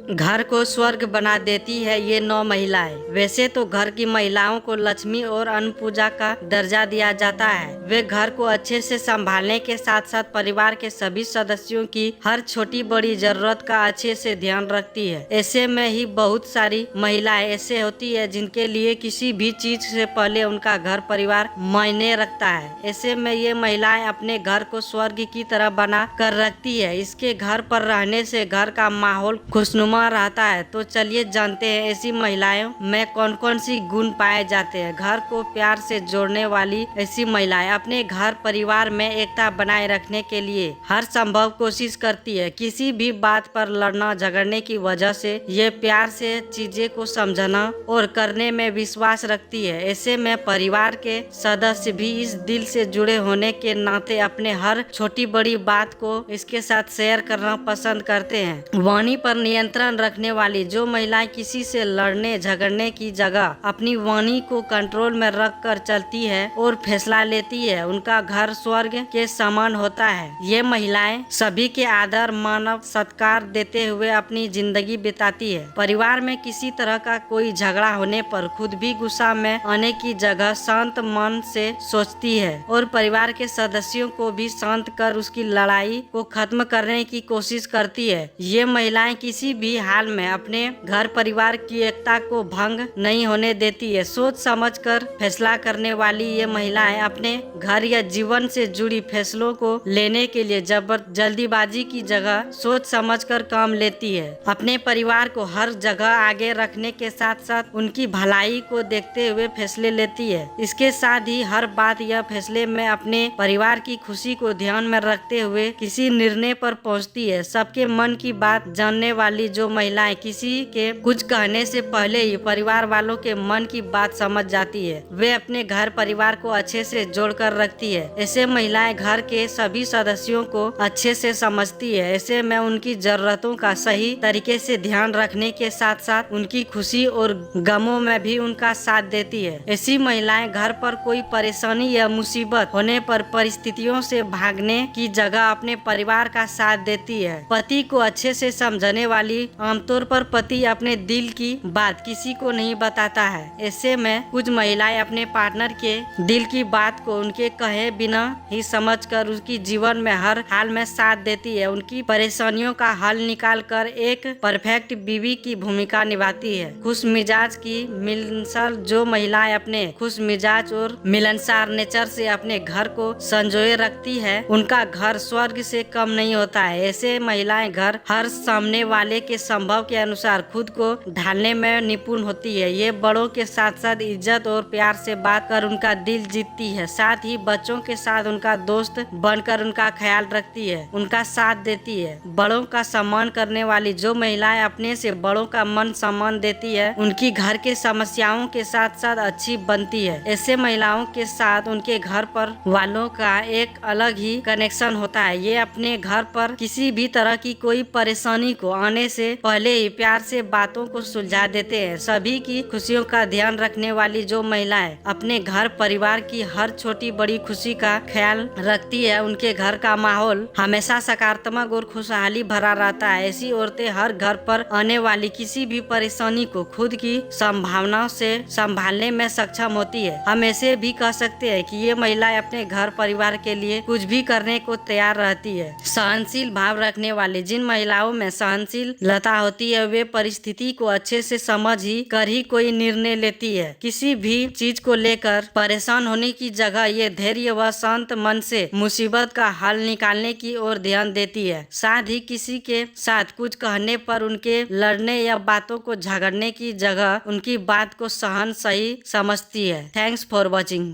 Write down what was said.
घर को स्वर्ग बना देती है ये 9 महिलाएं। वैसे तो घर की महिलाओं को लक्ष्मी और अन्न पूजा का दर्जा दिया जाता है। वे घर को अच्छे से संभालने के साथ साथ परिवार के सभी सदस्यों की हर छोटी बड़ी जरूरत का अच्छे से ध्यान रखती है। ऐसे में ही बहुत सारी महिलाएं ऐसे होती है जिनके लिए किसी भी चीज से पहले उनका घर परिवार मायने रखता है। ऐसे में ये महिलाएं अपने घर को स्वर्ग की तरह बना कर रखती है। इसके घर पर रहने से घर का माहौल खुशनुमा रहता है। तो चलिए जानते हैं ऐसी महिलाओं में कौन कौन सी गुण पाए जाते हैं। घर को प्यार से जोड़ने वाली ऐसी महिलाएं अपने घर परिवार में एकता बनाए रखने के लिए हर संभव कोशिश करती है। किसी भी बात पर लड़ना झगड़ने की वजह से ये प्यार से चीजें को समझना और करने में विश्वास रखती है। ऐसे में परिवार के सदस्य भी इस दिल से जुड़े होने के नाते अपने हर छोटी बड़ी बात को इसके साथ शेयर करना पसंद करते हैं। वाणी पर नियंत्रण रखने वाली जो महिलाएं किसी से लड़ने झगड़ने की जगह अपनी वाणी को कंट्रोल में रख कर चलती है और फैसला लेती है, उनका घर स्वर्ग के समान होता है। ये महिलाएं सभी के आदर मानव सत्कार देते हुए अपनी जिंदगी बिताती है। परिवार में किसी तरह का कोई झगड़ा होने पर खुद भी गुस्सा में आने की जगह शांत मन से सोचती है और परिवार के सदस्यों को भी शांत कर उसकी लड़ाई को खत्म करने की कोशिश करती है। ये महिलाएं किसी भी हाल में अपने घर परिवार की एकता को भंग नहीं होने देती है। सोच समझकर फैसला करने वाली ये महिलाएं अपने घर या जीवन से जुड़ी फैसलों को लेने के लिए जल्दीबाजी की जगह सोच समझकर काम लेती है। अपने परिवार को हर जगह आगे रखने के साथ साथ उनकी भलाई को देखते हुए फैसले लेती है। इसके साथ ही हर बात या फैसले में अपने परिवार की खुशी को ध्यान में रखते हुए किसी निर्णय पर पहुंचती है। सबके मन की बात जानने वाली जो महिलाएं किसी के कुछ कहने से पहले ही परिवार वालों के मन की बात समझ जाती है, वे अपने घर परिवार को अच्छे से जोड़कर रखती है। ऐसे महिलाएं घर के सभी सदस्यों को अच्छे से समझती है। ऐसे में उनकी जरूरतों का सही तरीके से ध्यान रखने के साथ साथ उनकी खुशी और गमों में भी उनका साथ देती है। ऐसी महिलाएं घर पर कोई परेशानी या मुसीबत होने पर परिस्थितियों से भागने की जगह अपने परिवार का साथ देती है। पति को अच्छे से समझने वाली आमतौर पर पति अपने दिल की बात किसी को नहीं बताता है। ऐसे में कुछ महिलाएं अपने पार्टनर के दिल की बात को उनके कहे बिना ही समझकर उसकी जीवन में हर हाल में साथ देती है। उनकी परेशानियों का हल निकाल कर एक परफेक्ट बीवी की भूमिका निभाती है। खुश मिजाज की मिलनसार जो महिलाएं अपने खुश मिजाज और मिलनसार नेचर से अपने घर को संजोए रखती है, उनका घर स्वर्ग से कम नहीं होता है। ऐसे महिलाएं घर हर सामने वाले के संभव के अनुसार खुद को ढालने में निपुण होती है। ये बड़ों के साथ साथ इज्जत और प्यार से बात कर उनका दिल जीतती है। साथ ही बच्चों के साथ उनका दोस्त बनकर उनका ख्याल रखती है, उनका साथ देती है। बड़ों का सम्मान करने वाली जो महिलाएं अपने से बड़ों का मन सम्मान देती है, उनकी घर के समस्याओं के साथ साथ अच्छी बनती है। ऐसे महिलाओं के साथ उनके घर पर वालों का एक अलग ही कनेक्शन होता है। ये अपने घर पर किसी भी तरह की कोई परेशानी को आने से पहले ही प्यार से बातों को सुलझा देते हैं। सभी की खुशियों का ध्यान रखने वाली जो महिलाएं अपने घर परिवार की हर छोटी बड़ी खुशी का ख्याल रखती है, उनके घर का माहौल हमेशा सकारात्मक और खुशहाली भरा रहता है। ऐसी औरतें हर घर पर आने वाली किसी भी परेशानी को खुद की संभावनाओं से संभालने में सक्षम होती है। हम ऐसे भी कह सकते हैं कि ये महिलाएं अपने घर परिवार के लिए कुछ भी करने को तैयार रहती है। सहनशील भाव रखने वाली जिन महिलाओं में सहनशील लता होती है, वे परिस्थिति को अच्छे से समझ ही कर ही कोई निर्णय लेती है। किसी भी चीज को लेकर परेशान होने की जगह ये धैर्य व शांत मन से मुसीबत का हल निकालने की ओर ध्यान देती है। साथ ही किसी के साथ कुछ कहने पर उनके लड़ने या बातों को झगड़ने की जगह उनकी बात को सहन सही समझती है। Thanks for watching.